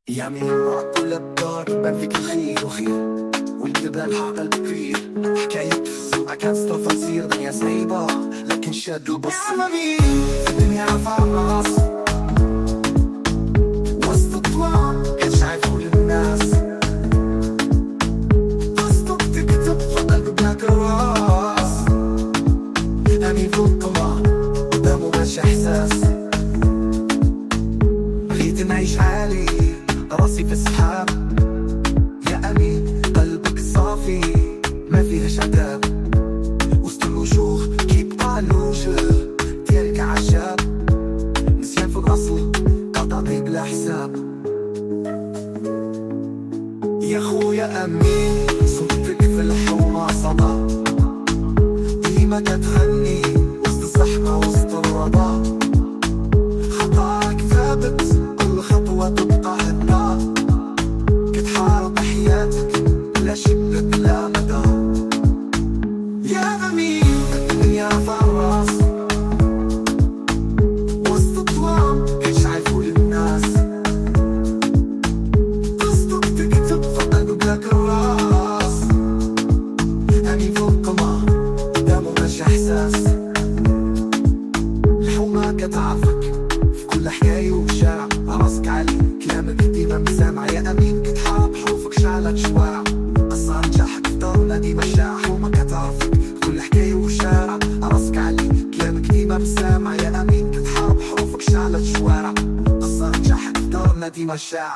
يعمل الوقت والابدار بان فيك الخير وخير والجبال حق الكبير. حكاية السوق كانت تفاصيل دنيا سايبة لكن شادو بص مين الدنيا رفع الراس وسط الظلام كان شايف كل الناس تصدق تكتب فضل بلاك الراس أمين فوق الطمع قدامه ماشي إحساس. بغيت نعيش عالي راسي في السحاب يا أمين قلبك صافي ما فيهش عتاب وسط الوجوه كيبقى الوجه ديالك عجاب نسيان في الأصل قطعتي بلا حساب. يا خويا أمين صوتك في الحومة صدى ديما كتغني وسط الزحمة وسط الرضا خطاك ثابت كل خطوة تبقى هدا كتحارب حياتك بلا شبك بلا مدى. يا أمين الدنيا رفع الراس وسط الظلام كتشعل كل الناس تصدق تكتب فضل بلاك الراس أمين فوق القمر قدامه ماشي إحساس. الحومة كتعرفك في كل حكاية وشارع راسك عالي كلامك ديما مسامع يا أمين كتحارب حروفك شعلت شوارع قصة نجاحك في دارنا ديما شاع. حومة كتعرفك في كل حكاية وشارع راسك عالي كلامك ديما مسامع يا أمين كتحارب حروفك شعلت شوارع قصة نجاحك في دارنا ديما شاع.